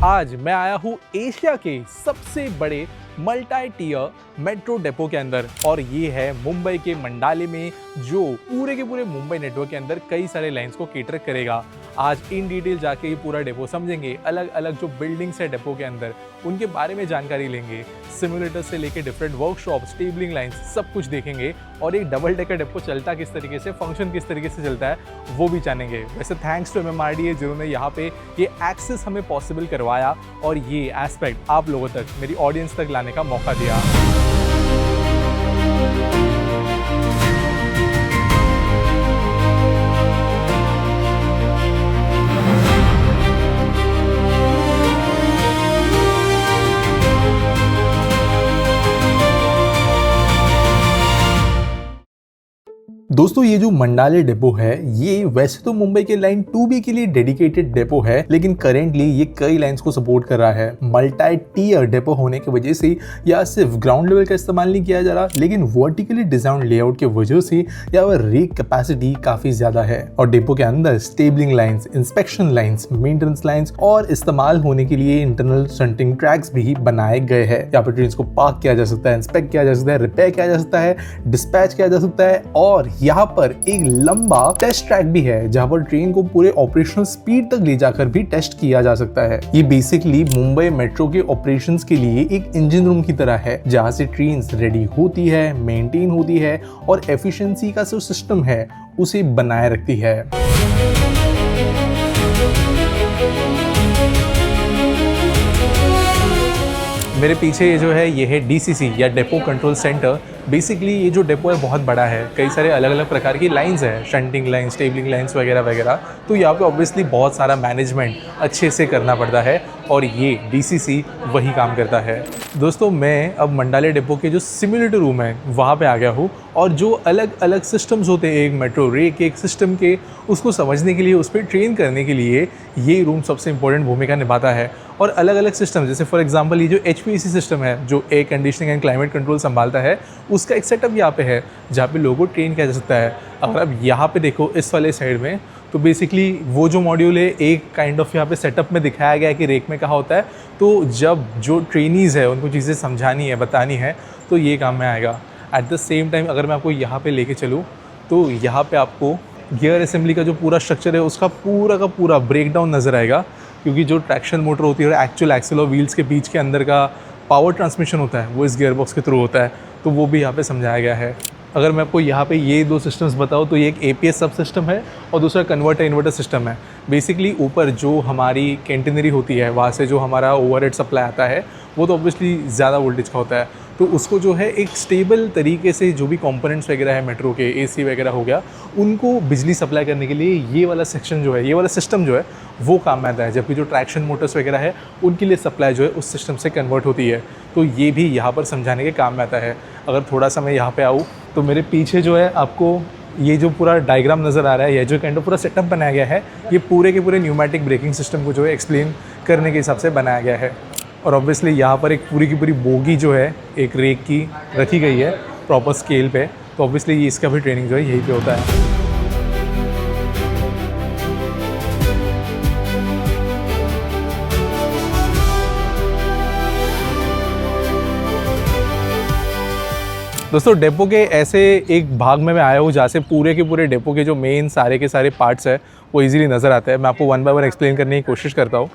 आज मैं आया हूँ एशिया के सबसे बड़े मल्टी टियर मेट्रो डेपो के अंदर और ये है मुंबई के मंडाले में, जो पूरे के पूरे मुंबई नेटवर्क के अंदर कई सारे लाइंस को केटर करेगा। आज इन डिटेल जाके ये पूरा डेपो समझेंगे, अलग अलग जो बिल्डिंग्स है डेपो के अंदर उनके बारे में जानकारी लेंगे, सिमुलेटर से लेके डिफरेंट वर्कशॉप, स्टेबलिंग लाइंस सब कुछ देखेंगे और एक डबल डेकर डेपो चलता किस तरीके से, फंक्शन किस तरीके से चलता है वो भी जानेंगे। वैसे थैंक्स टू MMRDA जिन्होंने यहाँ पे ये एक्सेस हमें पॉसिबल करवाया और ये एस्पेक्ट आप लोगों तक, मेरी ऑडियंस तक लाने का मौका दिया। दोस्तों ये जो मंडाले डेपो है ये वैसे तो मुंबई के लाइन 2B के लिए डेडिकेटेड डेपो है, लेकिन करेंटली ये कई लाइंस को सपोर्ट कर रहा है। मल्टी टियर डेपो होने की वजह से या सिर्फ ग्राउंड लेवल का इस्तेमाल नहीं किया जा रहा, लेकिन वर्टिकली डिजाइन लेआउट की वजह से यहाँ पर रेक कैपेसिटी काफी ज्यादा है और डेपो के अंदर स्टेबलिंग lines, inspection lines, maintenance lines और इस्तेमाल होने के लिए इंटरनल शंटिंग ट्रैक्स भी बनाए गए हैं। यहाँ पर ट्रेन को पार्क किया जा सकता है, इंस्पेक्ट किया जा सकता है, रिपेयर किया जा सकता है, डिस्पैच किया जा सकता है और यहाँ पर एक लंबा टेस्ट ट्रैक भी है जहां पर ट्रेन को पूरे ऑपरेशनल स्पीड तक ले जाकर भी टेस्ट किया जा सकता है। ये बेसिकली मुंबई मेट्रो के ऑपरेशंस के लिए एक इंजन रूम की तरह है जहां से ट्रेन रेडी होती है, मेंटेन होती है और एफिशिएंसी का जो सिस्टम है उसे बनाए रखती है। मेरे पीछे ये जो है ये है DCC या डेपो कंट्रोल सेंटर। बेसिकली ये जो डेपो है बहुत बड़ा है, कई सारे अलग अलग प्रकार की लाइंस हैं, शंटिंग लाइंस, स्टेबलिंग लाइंस वगैरह वगैरह। तो यहाँ पे ऑब्वियसली बहुत सारा मैनेजमेंट अच्छे से करना पड़ता है और ये DCC वही काम करता है। दोस्तों मैं अब मंडाले डेपो के जो सिमुलेटर रूम है वहाँ पे आ गया हूँ और जो अलग अलग सिस्टम्स होते हैं एक मेट्रो रे के, एक सिस्टम के, उसको समझने के लिए, उस पर ट्रेन करने के लिए ये रूम सबसे इंपॉर्टेंट भूमिका निभाता है। और अलग अलग सिस्टम जैसे फॉर एग्जांपल ये जो HVAC सिस्टम है जो air conditioning and climate control संभालता है, उसका एक सेटअप यहाँ पे है जहाँ पे लोगों को ट्रेन किया जा सकता है। अगर आप यहाँ पे देखो इस वाले साइड में, तो बेसिकली वो जो मॉड्यूल है एक काइंड ऑफ यहाँ पे सेटअप में दिखाया गया है कि रेक में कहाँ होता है। तो जब जो ट्रेनीज़ है उनको चीज़ें समझानी है, बतानी है, तो ये काम में आएगा। एट द सेम टाइम अगर मैं आपको यहाँ पे लेके चलूँ तो यहाँ पे आपको गियर असेंबली का जो पूरा स्ट्रक्चर है उसका पूरा का पूरा ब्रेकडाउन नज़र आएगा, क्योंकि जो ट्रैक्शन मोटर होती है और एक्चुअल एक्सल और व्हील्स के बीच के अंदर का पावर ट्रांसमिशन होता है वो इस गियर बॉक्स के थ्रू होता है। तो वो भी यहाँ पे समझाया गया है। अगर मैं आपको यहाँ पे ये दो सिस्टम्स बताऊँ तो ये एक APS सब सिस्टम है और दूसरा कन्वर्टर इन्वर्टर सिस्टम है। बेसिकली ऊपर जो हमारी कैंटिनरी होती है वहाँ से जो हमारा ओवरहेड सप्लाई आता है वो तो ऑब्वियसली ज़्यादा वोल्टेज का होता है, तो उसको जो है एक स्टेबल तरीके से जो भी कंपोनेंट्स वगैरह है मेट्रो के, AC वगैरह हो गया, उनको बिजली सप्लाई करने के लिए ये वाला सेक्शन जो है, ये वाला सिस्टम जो है वो काम में आता है। जबकि जो ट्रैक्शन मोटर्स वगैरह है उनके लिए सप्लाई जो है उस सिस्टम से कन्वर्ट होती है। तो ये भी यहाँ पर समझाने के काम में आता है। अगर थोड़ा सा मैं यहाँ पर आऊँ तो मेरे पीछे जो है आपको ये जो पूरा डायग्राम नज़र आ रहा है, ये जो काइंड ऑफ पूरा सेटअप बनाया गया है, ये पूरे के पूरे न्यूमेटिक ब्रेकिंग सिस्टम को जो है एक्सप्लेन करने के हिसाब से बनाया गया है। और ऑब्वियसली यहाँ पर एक पूरी की पूरी बोगी जो है एक रेक की रखी गई है प्रॉपर स्केल पे, तो ऑब्वियसली इसका भी ट्रेनिंग जो है यहीं पे होता है। दोस्तों डेपो के ऐसे एक भाग में मैं आया हूँ जहाँ से पूरे के पूरे डेपो के जो मेन सारे के सारे पार्ट्स है वो इजीली नज़र आते हैं। मैं आपको वन बाय वन एक्सप्लेन करने की कोशिश करता हूँ।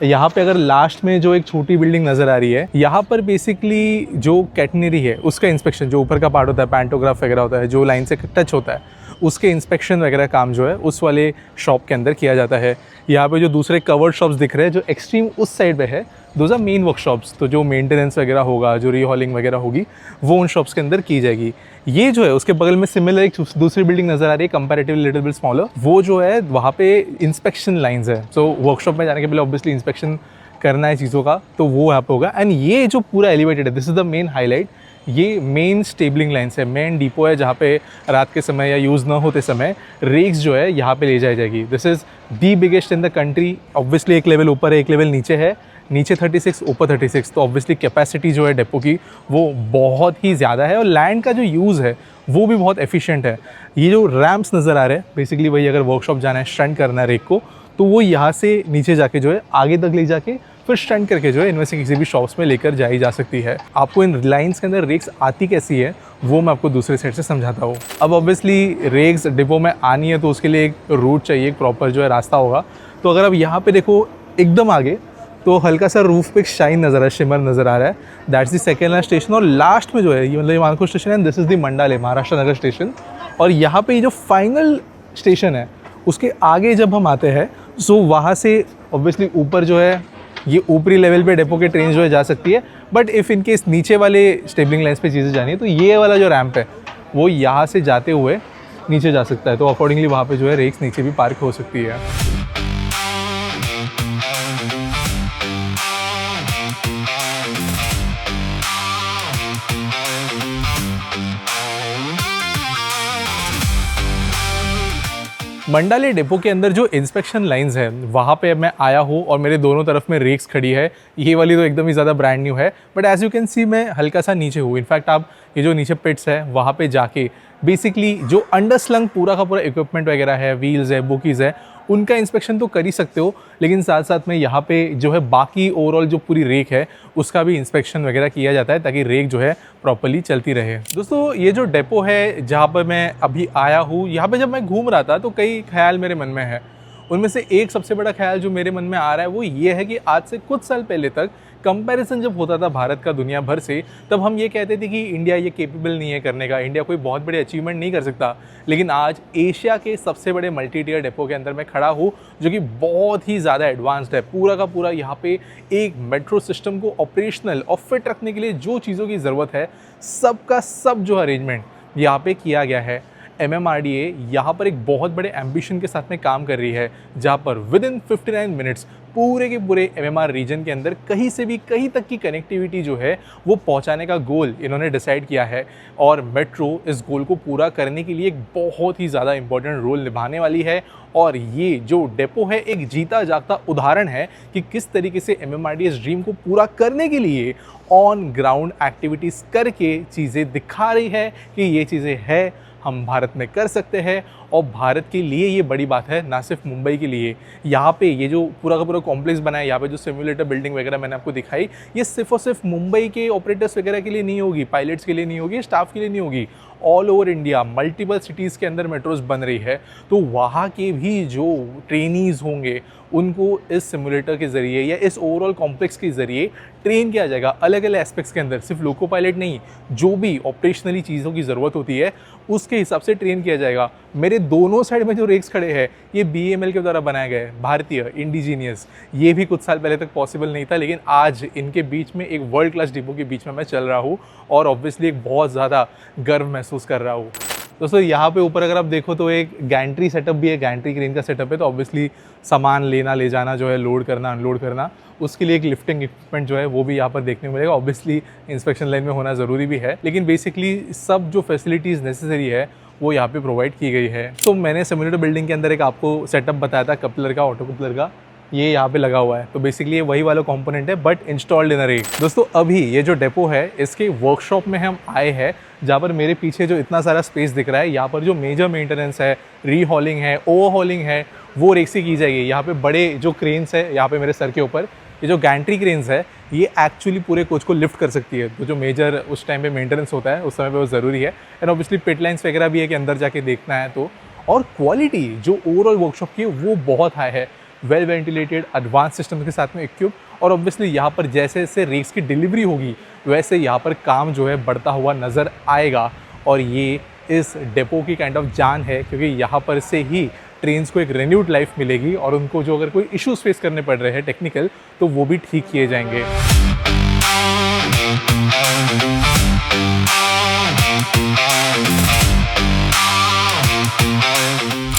यहाँ पे अगर लास्ट में जो एक छोटी बिल्डिंग नज़र आ रही है, यहाँ पर बेसिकली जो कैटनरी है उसका इंस्पेक्शन, जो ऊपर का पार्ट होता है, पैंटोग्राफ वगैरह होता है, जो लाइन से टच होता है, उसके इंस्पेक्शन वगैरह काम जो है उस वाले शॉप के अंदर किया जाता है। यहाँ पे जो दूसरे कवर्ड शॉप्स दिख रहे हैं जो एक्सट्रीम उस साइड पे है, दोज आर मेन वर्कशॉप्स। तो जो मेंटेनेंस वगैरह होगा, जो रीहॉलिंग वगैरह होगी, वो उन शॉप्स के अंदर की जाएगी। ये जो है उसके बगल में सिमिलर एक दूसरी बिल्डिंग नज़र आ रही है, कंपैरेटिवली लिटिल बिट स्मॉलर, वो जो है वहाँ पे इंस्पेक्शन लाइन्स है। सो वर्कशॉप में जाने के पहले ऑब्वियसली इंस्पेक्शन करना है चीज़ों का, तो वो यहाँ पे होगा। एंड ये जो पूरा एलिवेटेड है, this is the main highlight, ये मेन स्टेबलिंग लाइन्स है, मेन डिपो है जहाँ पे रात के समय या यूज़ ना होते समय रेक्स जो है यहाँ पे ले जाई जाएगी। This is the biggest in the country. Obviously एक लेवल ऊपर है, एक लेवल नीचे है, नीचे 36 ऊपर 36, तो ऑब्वियसली कैपेसिटी जो है डेपो की वो बहुत ही ज़्यादा है और लैंड का जो यूज़ है वो भी बहुत एफिशिएंट है। ये जो रैम्प्स नज़र आ रहे हैं बेसिकली वही, अगर वर्कशॉप जाना है, स्टंट करना है रेक को, तो वो यहाँ से नीचे जाके जो है आगे तक ले जाके फिर स्टंट करके जो है इनमें से किसी भी शॉप्स में लेकर जाई जा सकती है। आपको इन लाइन्स के अंदर रेक्स आती कैसी है वो मैं आपको दूसरे साइड से समझाता हूँ। अब ऑब्वियसली रेक्स डिपो में आनी है तो उसके लिए एक रूट चाहिए, एक प्रॉपर जो है रास्ता होगा। तो अगर आप यहाँ पे देखो एकदम आगे तो हल्का सा रूफ पे शाइन नज़र आ रहा है, शिमर नज़र आ रहा है। That's the second last station. और लास्ट में जो है ये मतलब ये मानकुर स्टेशन है, this is the Mandale Maharashtra Nagar station. और यहाँ पे ये जो फाइनल स्टेशन है उसके आगे जब हम आते हैं सो वहाँ से ऑब्वियसली ऊपर जो है ये ऊपरी लेवल पे डेपो के ट्रेन जो है जा सकती है। बट इफ़ इन केस नीचे वाले स्टेबलिंग लाइन्स पे चीज़ें जानी है तो ये वाला जो रैंप है वो यहाँ से जाते हुए नीचे जा सकता है। तो अकॉर्डिंगली वहाँ पे जो है रेक्स नीचे भी पार्क हो सकती है। मंडाले डिपो के अंदर जो इंस्पेक्शन लाइंस है वहाँ पे मैं आया हूँ और मेरे दोनों तरफ में रेक्स खड़ी है। ये वाली तो एकदम ही ज़्यादा ब्रांड न्यू है, but as you can see मैं हल्का सा नीचे हूँ। इनफैक्ट आप ये जो नीचे पिट्स है वहाँ पे जाके बेसिकली जो अंडरस्लंग पूरा का पूरा इक्विपमेंट वगैरह है, व्हील्स है, बुकीज़ है, उनका इंस्पेक्शन तो कर ही सकते हो, लेकिन साथ साथ में यहाँ पे जो है बाकी ओवरऑल जो पूरी रेक है उसका भी इंस्पेक्शन वगैरह किया जाता है ताकि रेक जो है प्रॉपर्ली चलती रहे। दोस्तों ये जो डेपो है जहाँ पर मैं अभी आया हूँ, यहाँ पे जब मैं घूम रहा था तो कई ख्याल मेरे मन में है। उनमें से एक सबसे बड़ा ख्याल जो मेरे मन में आ रहा है वो ये है कि आज से कुछ साल पहले तक कंपैरिजन जब होता था भारत का दुनिया भर से, तब हम ये कहते थे कि इंडिया ये केपेबल नहीं है करने का, इंडिया कोई बहुत बड़ी अचीवमेंट नहीं कर सकता। लेकिन आज एशिया के सबसे बड़े मल्टी टियर डेपो के अंदर मैं खड़ा हूँ जो कि बहुत ही ज़्यादा एडवांस्ड है। पूरा का पूरा यहाँ पे एक मेट्रो सिस्टम को ऑपरेशनल और फिट रखने के लिए जो चीज़ों की ज़रूरत है सब का सब जो अरेंजमेंट यहाँ पे किया गया है। MMRDA यहाँ पर एक बहुत बड़े एम्बिशन के साथ में काम कर रही है, जहाँ पर विद इन 59 मिनट्स पूरे के पूरे MMR रीजन के अंदर कहीं से भी कहीं तक की कनेक्टिविटी जो है वो पहुँचाने का गोल इन्होंने डिसाइड किया है। और मेट्रो इस गोल को पूरा करने के लिए एक बहुत ही ज़्यादा इंपॉर्टेंट रोल निभाने वाली है। और ये जो डेपो है एक जीता जागता उदाहरण है कि किस तरीके से MMRDA इस ड्रीम को पूरा करने के लिए ऑन ग्राउंड एक्टिविटीज़ करके चीज़ें दिखा रही है कि ये चीज़ें है, हम भारत में कर सकते हैं। और भारत के लिए ये बड़ी बात है, ना सिर्फ मुंबई के लिए। यहाँ पे ये जो पूरा का पूरा कॉम्प्लेक्स बना है, यहाँ पे जो सिम्युलेटर बिल्डिंग वगैरह मैंने आपको दिखाई, ये सिर्फ और सिर्फ मुंबई के ऑपरेटर्स वगैरह के लिए नहीं होगी, पायलट्स के लिए नहीं होगी, स्टाफ के लिए नहीं होगी। All over India multiple cities के अंदर मेट्रोज बन रही है, तो वहाँ के भी जो ट्रेनीज़ होंगे उनको इस सिमुलेटर के ज़रिए या इस ओवरऑल कॉम्प्लेक्स के ज़रिए ट्रेन किया जाएगा अलग अलग एस्पेक्ट्स के अंदर। सिर्फ लोको पायलट नहीं, जो भी ऑपरेशनली चीज़ों की ज़रूरत होती है उसके हिसाब से ट्रेन किया जाएगा। मेरे दोनों साइड में जो रेक्स खड़े हैं ये BEML के द्वारा बनाए गए, भारतीय इंडिजीनियस। ये भी कुछ साल पहले तक पॉसिबल नहीं था, लेकिन आज इनके बीच में एक वर्ल्ड क्लास डिपो के बीच में मैं चल रहा हूँ और ऑब्वियसली एक बहुत ज़्यादा गर्व महसूस कर रहा हूँ। दोस्तों यहाँ पे ऊपर अगर आप देखो तो एक गैंट्री सेटअप भी है, गैंट्री क्रेन का सेटअप है। तो ऑब्वियसली सामान लेना ले जाना जो है, लोड करना अनलोड करना, उसके लिए एक लिफ्टिंग इक्विपमेंट जो है वो भी यहाँ पर देखने को मिलेगा। ऑब्वियसली इंस्पेक्शन लाइन में होना ज़रूरी भी है, लेकिन बेसिकली सब जो फैसिलिटीज़ नेसेसरी है वो यहाँ पे प्रोवाइड की गई है। तो मैंने सिम्युलेटर बिल्डिंग के अंदर एक आपको सेटअप बताया था कपलर का, ऑटो कपलर का, ये यहाँ पे लगा हुआ है। तो बेसिकली ये वही वाला कंपोनेंट है but installed in a rack. दोस्तों अभी ये जो डेपो है इसके वर्कशॉप में हम आए हैं, जहाँ पर मेरे पीछे जो इतना सारा स्पेस दिख रहा है, यहाँ पर जो मेजर मेंटेनेंस है, रीहॉलिंग है, ओवरहॉलिंग है, वो रेक से की जाएगी। यहाँ पे बड़े जो क्रेन्स है, यहाँ पे मेरे सर के ऊपर ये जो गैंट्री क्रेन्स है, ये एक्चुअली पूरे कोच को लिफ्ट कर सकती है। तो जो मेजर उस टाइम पे मेंटेनेंस होता है उस समय पे वो ज़रूरी है। एंड ऑब्वियसली पिट लाइन्स वगैरह भी है कि अंदर जाके देखना है तो। और क्वालिटी जो ओवरऑल वर्कशॉप की है वो बहुत हाई है, वेल वेंटिलेटेड, एडवांस सिस्टम के साथ में इक्विप। और ऑब्वियसली यहाँ पर जैसे जैसे रेक्स की डिलीवरी होगी वैसे यहाँ पर काम जो है बढ़ता हुआ नज़र आएगा। और ये इस डेपो की काइंड ऑफ जान है, क्योंकि यहाँ पर से ही ट्रेन्स को एक रिन्यूड लाइफ मिलेगी और उनको जो अगर कोई इश्यूज फेस करने पड़ रहे हैं टेक्निकल, तो वो भी ठीक किए जाएंगे।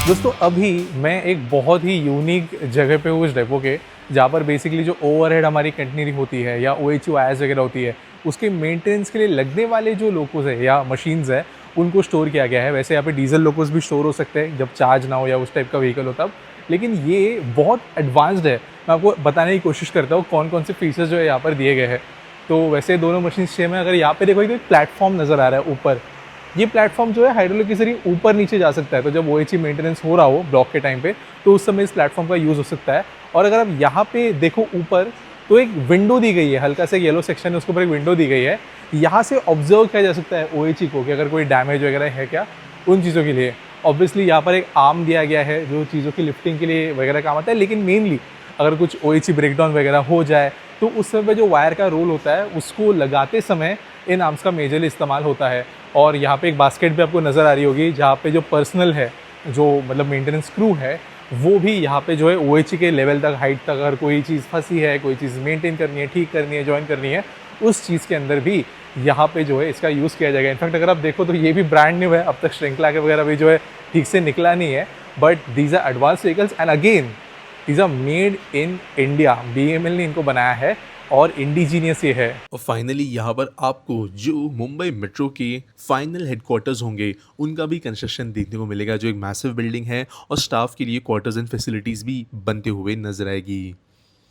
दोस्तों अभी मैं एक बहुत ही यूनिक जगह पे हूँ इस डेपो के, जहाँ पर बेसिकली जो ओवरहेड हमारी कंटिन्यूटी होती है या OHU IS वगैरह होती है, उसके मेंटेनेंस के लिए लगने वाले जो लोकोस है या मशीन्स है उनको स्टोर किया गया है। वैसे यहाँ पे डीजल लोकोस भी स्टोर हो सकते हैं जब चार्ज ना हो या उस टाइप का व्हीकल हो तब, लेकिन ये बहुत एडवांस्ड है। मैं आपको बताने की कोशिश करता हूँ कौन कौन से फीचर्स जो है यहाँ पर दिए गए हैं। तो वैसे दोनों मशीन सेम है। अगर यहाँ पे देखो तो एक प्लेटफॉर्म नज़र आ रहा है ऊपर, ये प्लेटफॉर्म जो है हाइड्रोलिक के जरिए ऊपर नीचे जा सकता है, तो जब OHE मेंटेनेंस हो रहा हो ब्लॉक के टाइम पे तो उस समय इस प्लेटफॉर्म का यूज़ हो सकता है। और अगर आप यहाँ पे देखो ऊपर, तो एक विंडो दी गई है, हल्का सा येलो सेक्शन है, उसके ऊपर एक विंडो दी गई है। यहाँ से ऑब्जर्व किया जा सकता है OHE को कि अगर कोई डैमेज वगैरह है क्या, उन चीज़ों के लिए। ऑब्वियसली यहाँ पर एक आर्म दिया गया है जो चीज़ों की लिफ्टिंग के लिए वगैरह काम आता है, लेकिन मेनली अगर कुछ OHE ब्रेकडाउन वगैरह हो जाए तो उस समय पे जो वायर का रोल होता है उसको लगाते समय इन आर्म्स का मेजरली इस्तेमाल होता है। और यहाँ पे एक बास्केट भी आपको नज़र आ रही होगी जहाँ पे जो पर्सनल है, जो मतलब मेंटेनेंस क्रू है, वो भी यहाँ पे जो है OHE के लेवल तक, हाइट तक अगर कोई चीज़ फंसी है, कोई चीज़ मेंटेन करनी है, ठीक करनी है, जॉइन करनी है, उस चीज़ के अंदर भी यहाँ पे जो है इसका यूज़ किया जाएगा। इनफैक्ट अगर आप देखो तो ये भी ब्रांड न्यू है, अब तक श्रृंखला के वगैरह भी जो है ठीक से निकला नहीं है, but these are advance vehicles and again these are made in India. BEML ने इनको बनाया है और इंडिजीनियस ये है। और फाइनली यहाँ पर आपको जो मुंबई मेट्रो के फाइनल हेडक्वार्टर्स होंगे उनका भी कंस्ट्रक्शन देखने को मिलेगा, जो एक मैसिव बिल्डिंग है और स्टाफ के लिए क्वार्टर्स एंड फैसिलिटीज़ भी बनते हुए नजर आएगी।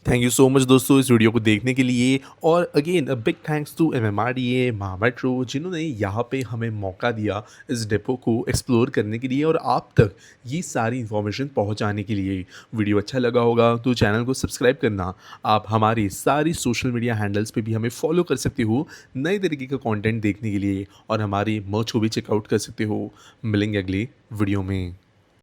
थैंक यू सो मच दोस्तों इस वीडियो को देखने के लिए, और again a big thanks to MMRDA Mahametro जिन्होंने यहाँ पे हमें मौका दिया इस डिपो को एक्सप्लोर करने के लिए और आप तक ये सारी इन्फॉर्मेशन पहुँचाने के लिए। वीडियो अच्छा लगा होगा तो चैनल को सब्सक्राइब करना, आप हमारी सारी सोशल मीडिया हैंडल्स पे भी हमें फॉलो कर सकते हो नए तरीके का कंटेंट देखने के लिए, और हमारी मर्च को भी चेकआउट कर सकते हो। मिलेंगे अगली वीडियो में।